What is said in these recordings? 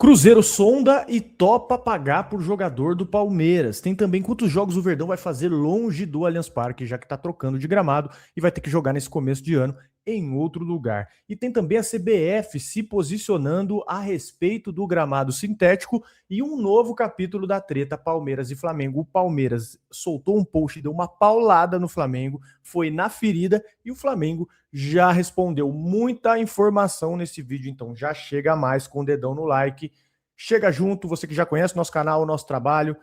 Cruzeiro sonda e topa pagar por jogador do Palmeiras. Tem também quantos jogos o Verdão vai fazer longe do Allianz Parque, já que está trocando de gramado e vai ter que jogar nesse começo de ano em outro lugar. E tem também a CBF se posicionando a respeito do gramado sintético e um novo capítulo da treta Palmeiras e Flamengo. O Palmeiras soltou um post, deu uma paulada no Flamengo, foi na ferida e o Flamengo já respondeu. Muita informação nesse vídeo, então já chega mais com o dedão no like. Chega junto, você que já conhece nosso canal, o nosso trabalho.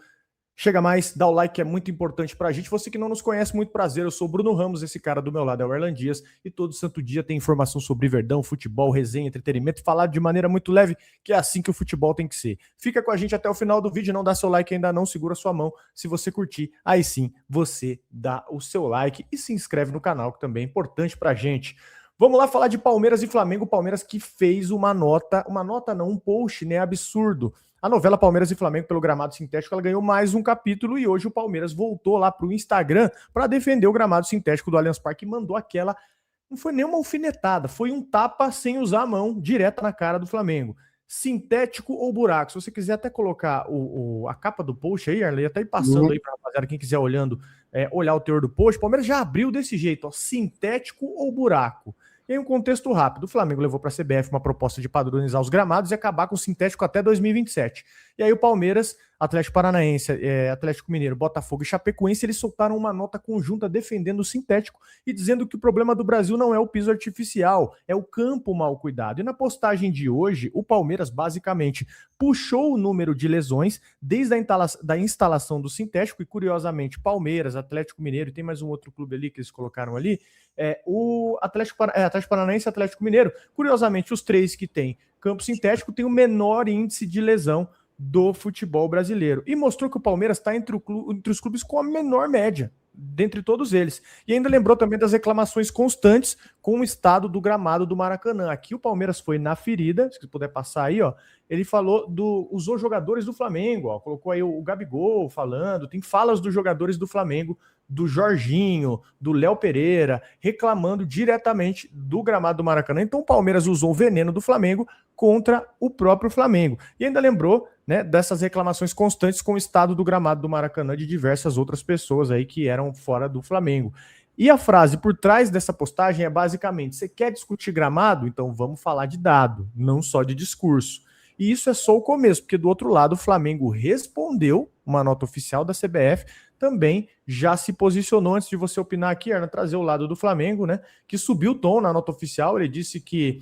Chega mais, dá o like que é muito importante pra gente. Você que não nos conhece, muito prazer. Eu sou o Bruno Ramos, esse cara do meu lado é o Erlan Dias. E todo santo dia tem informação sobre Verdão, futebol, resenha, entretenimento, falado de maneira muito leve, que é assim que o futebol tem que ser. Fica com a gente até o final do vídeo, não dá seu like ainda não, segura sua mão. Se você curtir, aí sim, você dá o seu like e se inscreve no canal, que também é importante pra gente. Vamos lá falar de Palmeiras e Flamengo. Palmeiras que fez uma nota não, um post, né, absurdo. A novela Palmeiras e Flamengo pelo gramado sintético, ela ganhou mais um capítulo e hoje o Palmeiras voltou lá para o Instagram para defender o gramado sintético do Allianz Parque e mandou aquela, não foi nem uma alfinetada, foi um tapa sem usar a mão, direta na cara do Flamengo. Sintético ou buraco? Se você quiser até colocar a capa do post aí, Arley, até ir passando aí para rapaziada, quem quiser olhando, olhar o teor do post, o Palmeiras já abriu desse jeito, ó, sintético ou buraco? E aí um contexto rápido, o Flamengo levou para a CBF uma proposta de padronizar os gramados e acabar com o sintético até 2027. E aí o Palmeiras, Atlético Paranaense, Atlético Mineiro, Botafogo e Chapecoense, eles soltaram uma nota conjunta defendendo o sintético e dizendo que o problema do Brasil não é o piso artificial, é o campo mal cuidado. E na postagem de hoje, o Palmeiras basicamente puxou o número de lesões desde a instalação do sintético e, curiosamente, Palmeiras, Atlético Mineiro e tem mais um outro clube ali que eles colocaram ali, o Atlético Paranaense e Atlético Mineiro. Curiosamente, os três que têm campo sintético têm o menor índice de lesão do futebol brasileiro. E mostrou que o Palmeiras está entre os clubes com a menor média, dentre todos eles. E ainda lembrou também das reclamações constantes com o estado do gramado do Maracanã. Aqui o Palmeiras foi na ferida, se puder passar aí, ó. Ele falou usou jogadores do Flamengo, ó, colocou aí o Gabigol falando, tem falas dos jogadores do Flamengo, do Jorginho, do Léo Pereira, reclamando diretamente do gramado do Maracanã. Então o Palmeiras usou o veneno do Flamengo contra o próprio Flamengo. E ainda lembrou, né, dessas reclamações constantes com o estado do gramado do Maracanã de diversas outras pessoas aí que eram fora do Flamengo. E a frase por trás dessa postagem é basicamente: você quer discutir gramado? Então vamos falar de dado, não só de discurso. E isso é só o começo, porque do outro lado o Flamengo respondeu uma nota oficial da CBF, também já se posicionou antes de você opinar aqui, Arna, trazer o lado do Flamengo, né, que subiu o tom na nota oficial. Ele disse que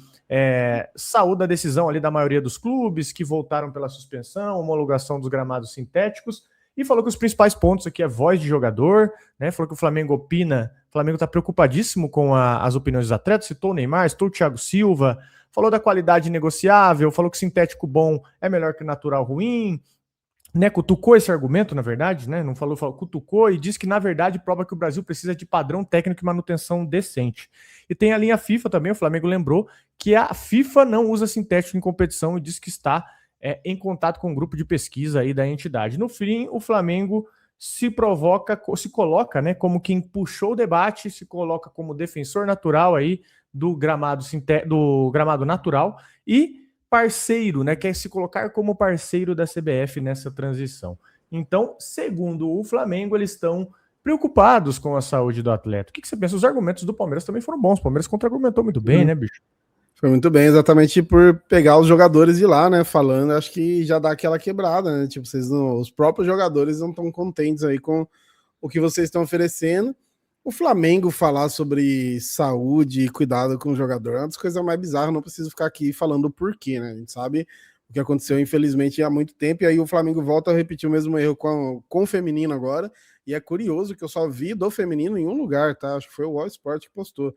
saúda a decisão ali da maioria dos clubes que voltaram pela suspensão, homologação dos gramados sintéticos, e falou que os principais pontos aqui é voz de jogador, né? Falou que o Flamengo opina, o Flamengo está preocupadíssimo com as opiniões dos atletas, citou o Neymar, citou o Thiago Silva, falou da qualidade negociável, falou que sintético bom é melhor que natural ruim, né, cutucou esse argumento, na verdade, né, não falou, cutucou e disse que, na verdade, prova que o Brasil precisa de padrão técnico e manutenção decente. E tem a linha FIFA também, o Flamengo lembrou que a FIFA não usa sintético em competição e diz que está em contato com um grupo de pesquisa aí da entidade. No fim, o Flamengo se coloca, né, como quem puxou o debate, se coloca como defensor natural aí do gramado natural e parceiro, né? Quer se colocar como parceiro da CBF nessa transição. Então, segundo o Flamengo, eles estão preocupados com a saúde do atleta. O que você pensa? Os argumentos do Palmeiras também foram bons. O Palmeiras contra-argumentou muito bem, né, bicho? Foi muito bem, exatamente por pegar os jogadores de lá, né? Falando, acho que já dá aquela quebrada, né? Tipo, os próprios jogadores não estão contentes aí com o que vocês estão oferecendo. O Flamengo falar sobre saúde e cuidado com o jogador é uma das coisas mais bizarras, não preciso ficar aqui falando o porquê, né? A gente sabe o que aconteceu, infelizmente, há muito tempo, e aí o Flamengo volta a repetir o mesmo erro com o feminino agora, e é curioso que eu só vi do feminino em um lugar, tá? Acho que foi o All Sport que postou.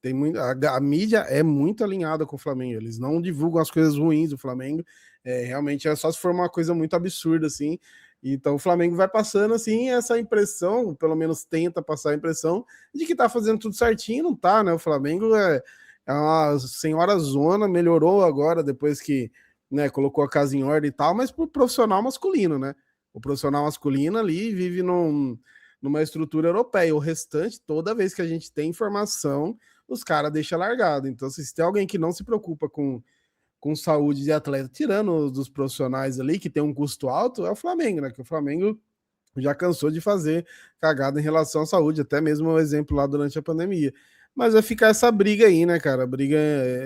Tem muito, a mídia é muito alinhada com o Flamengo, eles não divulgam as coisas ruins do Flamengo, realmente é só se for uma coisa muito absurda, assim. Então o Flamengo vai passando assim essa impressão, pelo menos tenta passar a impressão de que tá fazendo tudo certinho, não tá, né? O Flamengo é uma senhora zona, melhorou agora depois que, né, colocou a casa em ordem e tal, mas pro profissional masculino, né? O profissional masculino ali vive numa estrutura europeia, o restante, toda vez que a gente tem informação, os caras deixam largado. Então, se tem alguém que não se preocupa com com saúde de atleta, tirando os dos profissionais ali, que tem um custo alto, é o Flamengo, né? Que o Flamengo já cansou de fazer cagada em relação à saúde, até mesmo um exemplo lá durante a pandemia. Mas vai ficar essa briga aí, né, cara? Briga,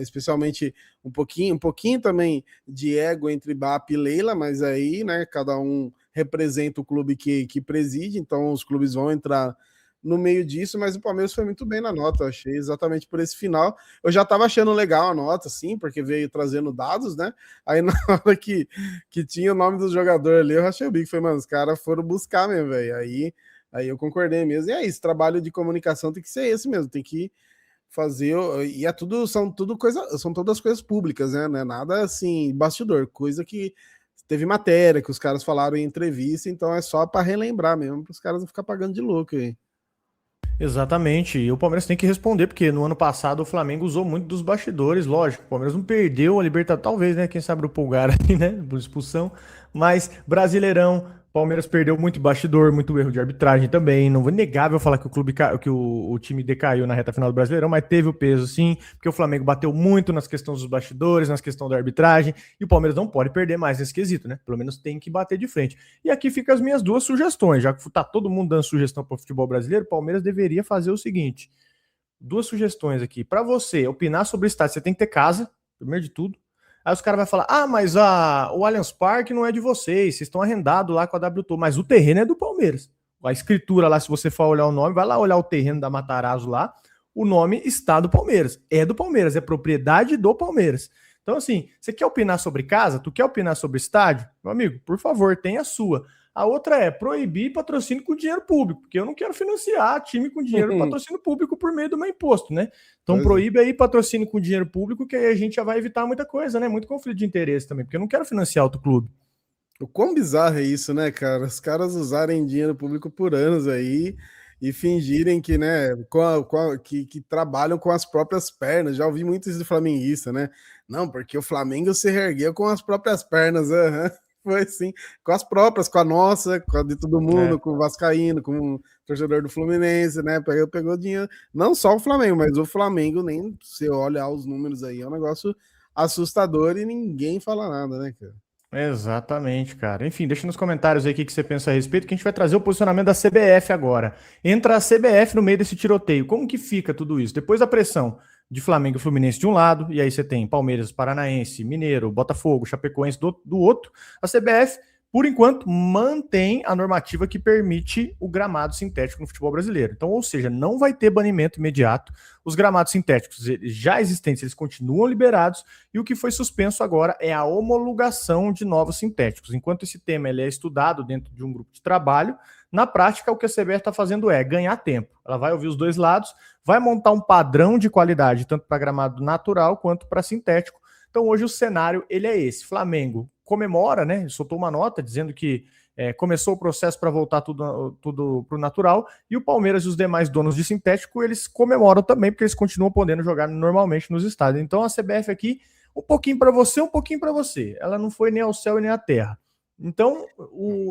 especialmente um pouquinho também de ego entre BAP e Leila, mas aí, né, cada um representa o clube que preside, então os clubes vão entrar no meio disso, mas o Palmeiras foi muito bem na nota, eu achei exatamente por esse final. Eu já tava achando legal a nota, assim, porque veio trazendo dados, né? Aí na hora que tinha o nome do jogador ali, eu achei o bico, foi, mano, os caras foram buscar mesmo, velho. Aí eu concordei mesmo. E é isso, trabalho de comunicação tem que ser esse mesmo, tem que fazer, e é tudo, são todas coisas públicas, né? Não é nada assim, bastidor, coisa que teve matéria, que os caras falaram em entrevista, então é só para relembrar mesmo, para os caras não ficar pagando de louco aí. Exatamente, e o Palmeiras tem que responder, porque no ano passado o Flamengo usou muito dos bastidores, lógico, o Palmeiras não perdeu a Libertadores, talvez, né, quem sabe o Pulgar ali, né, por expulsão, mas Brasileirão, Palmeiras perdeu muito bastidor, muito erro de arbitragem também, não vou negável falar que o clube, que o time decaiu na reta final do Brasileirão, mas teve o peso sim, porque o Flamengo bateu muito nas questões dos bastidores, nas questões da arbitragem, e o Palmeiras não pode perder mais nesse quesito, né, pelo menos tem que bater de frente. E aqui ficam as minhas duas sugestões, já que tá todo mundo dando sugestão para o futebol brasileiro, o Palmeiras deveria fazer o seguinte, duas sugestões aqui, para você opinar sobre o estádio, você tem que ter casa, primeiro de tudo. Aí os caras vão falar, mas o Allianz Parque não é de vocês estão arrendados lá com a WTO, mas o terreno é do Palmeiras. A escritura lá, se você for olhar o nome, vai lá olhar o terreno da Matarazzo lá, o nome está do Palmeiras, é propriedade do Palmeiras. Então assim, você quer opinar sobre casa? Tu quer opinar sobre estádio? Meu amigo, por favor, tenha a sua. A outra é proibir patrocínio com dinheiro público, porque eu não quero financiar time com dinheiro patrocínio público por meio do meu imposto, né? Então proíbe aí patrocínio com dinheiro público, que aí a gente já vai evitar muita coisa, né? Muito conflito de interesse também, porque eu não quero financiar outro clube. O quão bizarro é isso, né, cara? Os caras usarem dinheiro público por anos aí e fingirem que, né, que trabalham com as próprias pernas. Já ouvi muito isso de flamenguista, né? Não, porque o Flamengo se reergueu com as próprias pernas. Uhum. Foi assim, com as próprias, com a nossa, com a de todo mundo, com o Vascaíno, com o torcedor do Fluminense, né? Pegou dinheiro. Não só o Flamengo, mas o Flamengo, nem se olhar os números aí, é um negócio assustador e ninguém fala nada, né, cara? Exatamente, cara. Enfim, deixa nos comentários aí o que você pensa a respeito, que a gente vai trazer o posicionamento da CBF agora. Entra a CBF no meio desse tiroteio. Como que fica tudo isso? Depois da pressão de Flamengo e Fluminense de um lado, e aí você tem Palmeiras, Paranaense, Mineiro, Botafogo, Chapecoense do outro, a CBF, por enquanto, mantém a normativa que permite o gramado sintético no futebol brasileiro. Então, ou seja, não vai ter banimento imediato. Os gramados sintéticos já existentes, eles continuam liberados, e o que foi suspenso agora é a homologação de novos sintéticos. Enquanto esse tema ele é estudado dentro de um grupo de trabalho, na prática, o que a CBF está fazendo é ganhar tempo. Ela vai ouvir os dois lados, vai montar um padrão de qualidade, tanto para gramado natural quanto para sintético. Então, hoje o cenário ele é esse. Flamengo comemora, né? Soltou uma nota dizendo que começou o processo para voltar tudo para o natural, e o Palmeiras e os demais donos de sintético, eles comemoram também, porque eles continuam podendo jogar normalmente nos estádios. Então, a CBF aqui, um pouquinho para você, um pouquinho para você. Ela não foi nem ao céu e nem à terra. Então,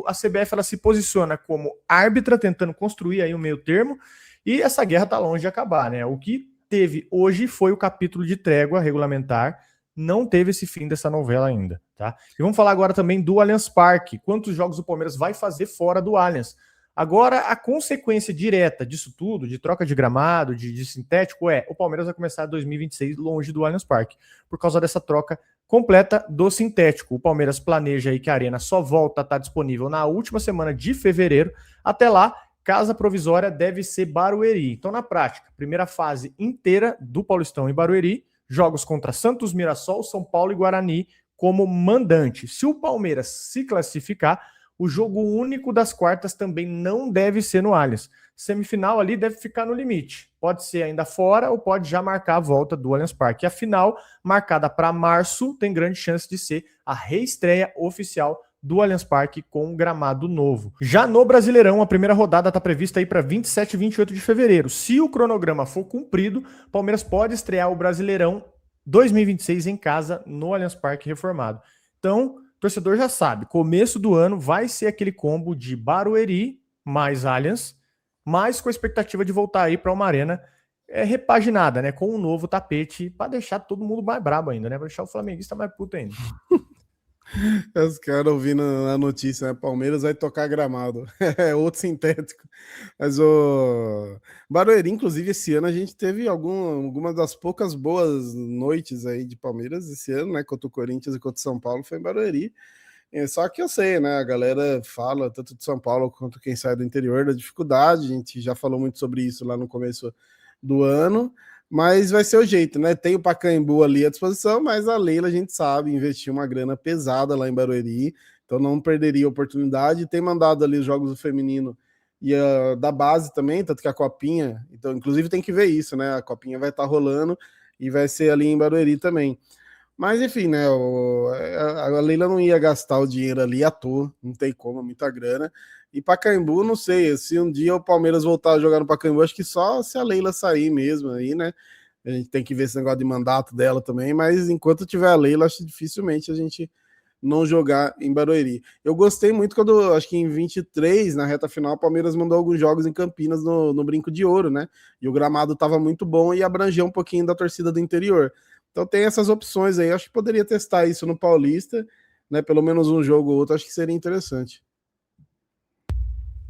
a CBF ela se posiciona como árbitra, tentando construir aí um meio termo, e essa guerra está longe de acabar, né? O que teve hoje foi o capítulo de trégua regulamentar, não teve esse fim dessa novela ainda, tá? E vamos falar agora também do Allianz Parque. Quantos jogos o Palmeiras vai fazer fora do Allianz? Agora, a consequência direta disso tudo, de troca de gramado, de sintético, o Palmeiras vai começar 2026 longe do Allianz Parque, por causa dessa troca completa do sintético. O Palmeiras planeja aí que a arena só volta a estar disponível na última semana de fevereiro. Até lá, casa provisória deve ser Barueri. Então, na prática, primeira fase inteira do Paulistão em Barueri, jogos contra Santos, Mirassol, São Paulo e Guarani como mandante. Se o Palmeiras se classificar, o jogo único das quartas também não deve ser no Allianz. Semifinal ali deve ficar no limite. Pode ser ainda fora ou pode já marcar a volta do Allianz Parque. E a final, marcada para março, tem grande chance de ser a reestreia oficial do Allianz Parque com um gramado novo. Já no Brasileirão, a primeira rodada está prevista aí para 27 e 28 de fevereiro. Se o cronograma for cumprido, Palmeiras pode estrear o Brasileirão 2026 em casa no Allianz Parque reformado. Então, o torcedor já sabe, começo do ano vai ser aquele combo de Barueri mais Allianz, mas com a expectativa de voltar aí para uma arena repaginada, né? Com um novo tapete para deixar todo mundo mais brabo ainda, né? Para deixar o flamenguista mais puto ainda. Os caras ouvindo a notícia, né? Palmeiras vai tocar gramado. É outro sintético. Mas o Barueri, inclusive, esse ano a gente teve algumas das poucas boas noites aí de Palmeiras esse ano, né? Contra o Corinthians e contra o São Paulo, foi em Barueri. Só que eu sei, né? A galera fala, tanto de São Paulo quanto quem sai do interior, da dificuldade. A gente já falou muito sobre isso lá no começo do ano. Mas vai ser o jeito, né? Tem o Pacaembu ali à disposição, mas a Leila, a gente sabe, investiu uma grana pesada lá em Barueri, então não perderia a oportunidade. Tem mandado ali os jogos do feminino e da base também, tanto que a Copinha, então, inclusive tem que ver isso, né? A Copinha vai estar rolando e vai ser ali em Barueri também. Mas enfim, né? A Leila não ia gastar o dinheiro ali à toa, não tem como, muita grana. E Pacaembu, não sei, se um dia o Palmeiras voltar a jogar no Pacaembu, acho que só se a Leila sair mesmo aí, né? A gente tem que ver esse negócio de mandato dela também, mas enquanto tiver a Leila, acho dificilmente a gente não jogar em Barueri. Eu gostei muito quando, acho que em 23, na reta final, o Palmeiras mandou alguns jogos em Campinas no Brinco de Ouro, né? E o gramado estava muito bom e abrangeu um pouquinho da torcida do interior. Então tem essas opções aí, acho que poderia testar isso no Paulista, né? Pelo menos um jogo ou outro, acho que seria interessante.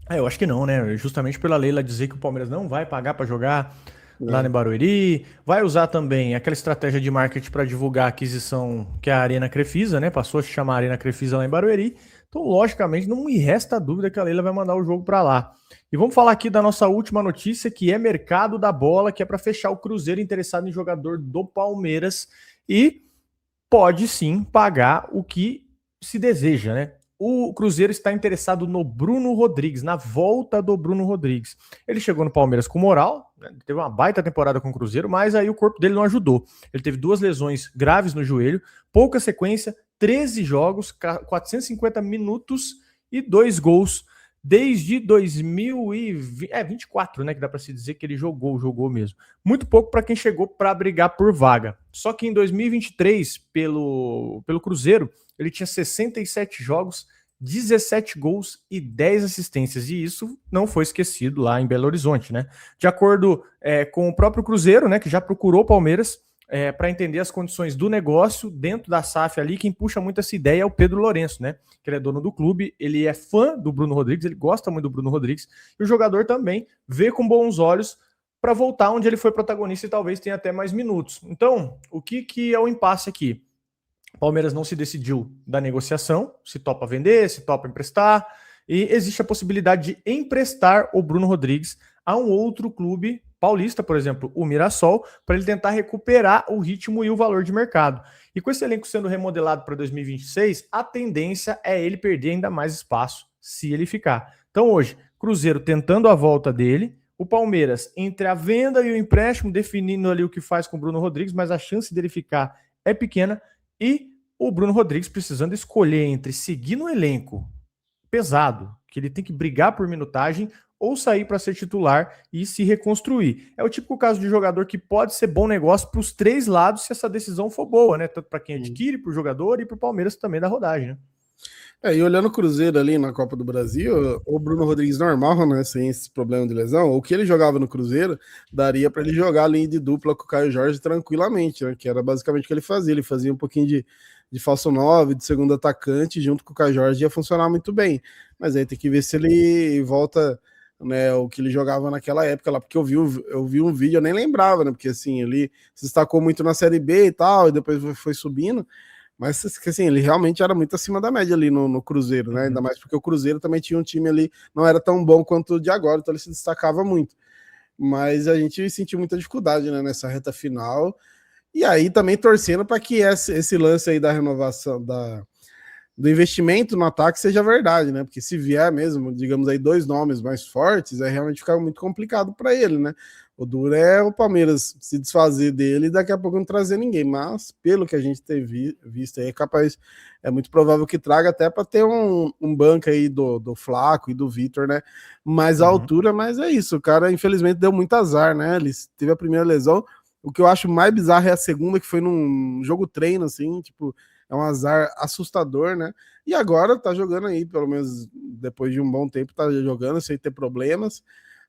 Eu acho que não, né? Justamente pela Leila dizer que o Palmeiras não vai pagar para jogar lá É. no Barueri, vai usar também aquela estratégia de marketing para divulgar a aquisição que é a Arena Crefisa, né? Passou a se chamar Arena Crefisa lá em Barueri. Então, logicamente, não me resta dúvida que a Leila vai mandar o jogo para lá. E vamos falar aqui da nossa última notícia, que é mercado da bola, que é para fechar o Cruzeiro interessado em jogador do Palmeiras e pode sim pagar o que se deseja, né? O Cruzeiro está interessado no Bruno Rodrigues, na volta do Bruno Rodrigues. Ele chegou no Palmeiras com moral, né? Teve uma baita temporada com o Cruzeiro, mas aí o corpo dele não ajudou. Ele teve 2 lesões graves no joelho, pouca sequência, 13 jogos, 450 minutos e 2 gols desde 2024, né, que dá para se dizer que ele jogou mesmo. Muito pouco para quem chegou para brigar por vaga. Só que em 2023, pelo Cruzeiro, ele tinha 67 jogos, 17 gols e 10 assistências. E isso não foi esquecido lá em Belo Horizonte, né? De acordo com o próprio Cruzeiro, né, que já procurou o Palmeiras para entender as condições do negócio dentro da SAF ali, quem puxa muito essa ideia é o Pedro Lourenço, né? Que ele é dono do clube, ele é fã do Bruno Rodrigues, ele gosta muito do Bruno Rodrigues, e o jogador também vê com bons olhos para voltar onde ele foi protagonista e talvez tenha até mais minutos. Então, o que é o impasse aqui? O Palmeiras não se decidiu da negociação, se topa vender, se topa emprestar, e existe a possibilidade de emprestar o Bruno Rodrigues a um outro clube paulista, por exemplo, o Mirassol, para ele tentar recuperar o ritmo e o valor de mercado. E com esse elenco sendo remodelado para 2026, a tendência é ele perder ainda mais espaço se ele ficar. Então hoje, Cruzeiro tentando a volta dele, o Palmeiras entre a venda e o empréstimo definindo ali o que faz com o Bruno Rodrigues, mas a chance dele ficar é pequena, e o Bruno Rodrigues precisando escolher entre seguir no elenco pesado, que ele tem que brigar por minutagem, ou sair para ser titular e se reconstruir. É o típico caso de jogador que pode ser bom negócio para os 3 lados se essa decisão for boa, né? Tanto para quem adquire, para o jogador e para o Palmeiras também da rodagem, né? E olhando o Cruzeiro ali na Copa do Brasil, o Bruno Rodrigues normal, né, sem esse problema de lesão, o que ele jogava no Cruzeiro, daria para ele jogar ali de dupla com o Caio Jorge tranquilamente, né, que era basicamente o que ele fazia um pouquinho de falso 9, de segundo atacante, junto com o Caio Jorge ia funcionar muito bem, mas aí tem que ver se ele volta, né, o que ele jogava naquela época lá, porque eu vi um vídeo, eu nem lembrava, né, porque assim, ele se destacou muito na Série B e tal, e depois foi subindo. Mas assim, ele realmente era muito acima da média ali no Cruzeiro, né? Ainda mais porque o Cruzeiro também tinha um time ali, não era tão bom quanto o de agora, então ele se destacava muito. Mas a gente sentiu muita dificuldade, né, nessa reta final. E aí também torcendo para que esse lance aí da renovação, do investimento no ataque seja verdade, né? Porque se vier mesmo, digamos aí, 2 nomes mais fortes, aí realmente fica muito complicado para ele, né? O duro é o Palmeiras se desfazer dele e daqui a pouco não trazer ninguém. Mas, pelo que a gente tem visto aí, é muito provável que traga até para ter um banco aí do Flaco e do Vitor, né? Mais à altura, mas é isso. O cara, infelizmente, deu muito azar, né? Ele teve a primeira lesão. O que eu acho mais bizarro é a segunda, que foi num jogo treino, assim, tipo, é um azar assustador, né? E agora tá jogando aí, pelo menos depois de um bom tempo, tá jogando sem ter problemas.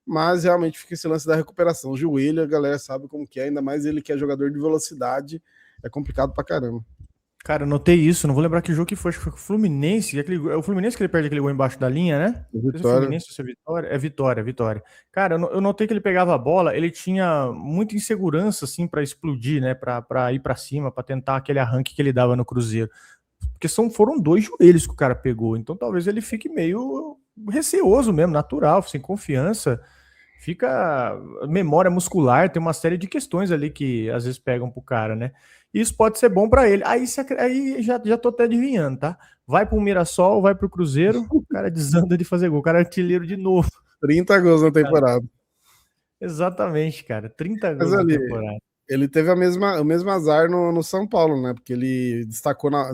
mas realmente fica esse lance da recuperação. O joelho, a galera sabe como que é, ainda mais ele que é jogador de velocidade, é complicado pra caramba. Cara, eu notei isso, não vou lembrar que jogo que foi, acho que foi com o Fluminense, é o Fluminense que ele perde aquele gol embaixo da linha, né? Não sei se é Vitória. Fluminense ou se é Vitória. É Vitória, é Vitória. Cara, eu notei que ele pegava a bola, ele tinha muita insegurança, assim, pra explodir, né? Pra ir pra cima, pra tentar aquele arranque que ele dava no Cruzeiro. Porque foram 2 joelhos que o cara pegou, então talvez ele fique meio receoso mesmo, natural, sem confiança. Fica memória muscular, tem uma série de questões ali que às vezes pegam pro cara, né? Isso pode ser bom para ele. Aí já tô até adivinhando, tá? Vai pro Mirassol, vai pro Cruzeiro, o cara desanda de fazer gol, o cara é artilheiro de novo. 30 gols na Cara. temporada. Exatamente, cara. 30 Mas gols na ali, temporada. ele teve o mesmo azar no São Paulo, né? Porque ele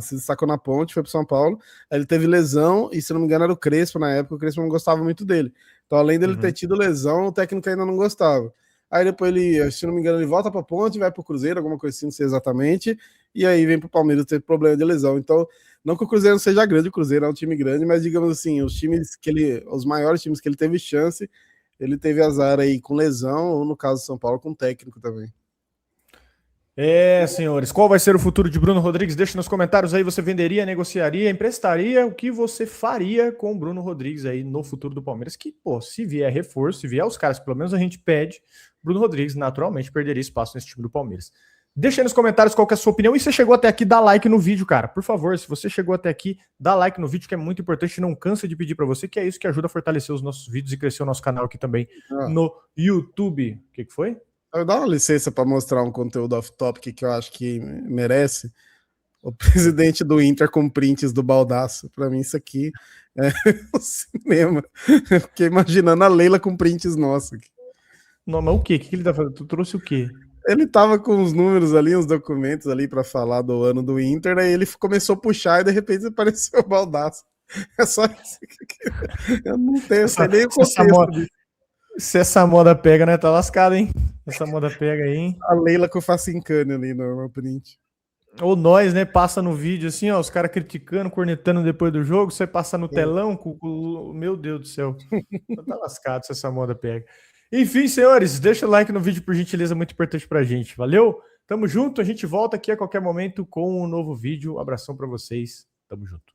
se destacou na Ponte, foi pro São Paulo. Aí ele teve lesão, e se não me engano era o Crespo na época, o Crespo não gostava muito dele. Então, além dele ter Uhum. tido lesão, o técnico ainda não gostava. Aí depois ele, se não me engano, ele volta pra Ponte, vai pro Cruzeiro, alguma coisa assim, não sei exatamente. E aí vem pro Palmeiras ter problema de lesão. Então, não que o Cruzeiro não seja grande, o Cruzeiro é um time grande, mas digamos assim, os maiores times que ele teve chance, ele teve azar aí com lesão, ou no caso do São Paulo, com técnico também. É, senhores, qual vai ser o futuro de Bruno Rodrigues? Deixa nos comentários aí, você venderia, negociaria, emprestaria, o que você faria com o Bruno Rodrigues aí no futuro do Palmeiras? Que, pô, se vier reforço, se vier os caras que pelo menos a gente pede, Bruno Rodrigues naturalmente perderia espaço nesse time do Palmeiras. Deixa aí nos comentários qual que é a sua opinião, e se você chegou até aqui, dá like no vídeo, cara. Por favor, se você chegou até aqui, dá like no vídeo, que é muito importante, não cansa de pedir para você, que é isso que ajuda a fortalecer os nossos vídeos e crescer o nosso canal aqui também Ah. no YouTube. O que foi? Eu dar uma licença para mostrar um conteúdo off-topic que eu acho que merece. O presidente do Inter com prints do Baldaço. Para mim, isso aqui é o cinema. Eu fiquei imaginando a Leila com prints nossos. Não, mas o quê? O que ele tá fazendo? Tu trouxe o quê? Ele tava com os números ali, uns documentos ali para falar do ano do Inter, aí ele começou a puxar e de repente apareceu o Baldaço. É só isso que eu não tenho, sei nem o contexto disso. Se essa moda pega, né? Tá lascado, hein? Essa moda pega aí, hein? A Leila com o Facincane ali no print. Ou nós, né? Passa no vídeo assim, ó, os caras criticando, cornetando depois do jogo, você passa no telão meu Deus do céu. Tá lascado se essa moda pega. Enfim, senhores, deixa o like no vídeo, por gentileza, muito importante pra gente. Valeu? Tamo junto, a gente volta aqui a qualquer momento com um novo vídeo. Abração pra vocês. Tamo junto.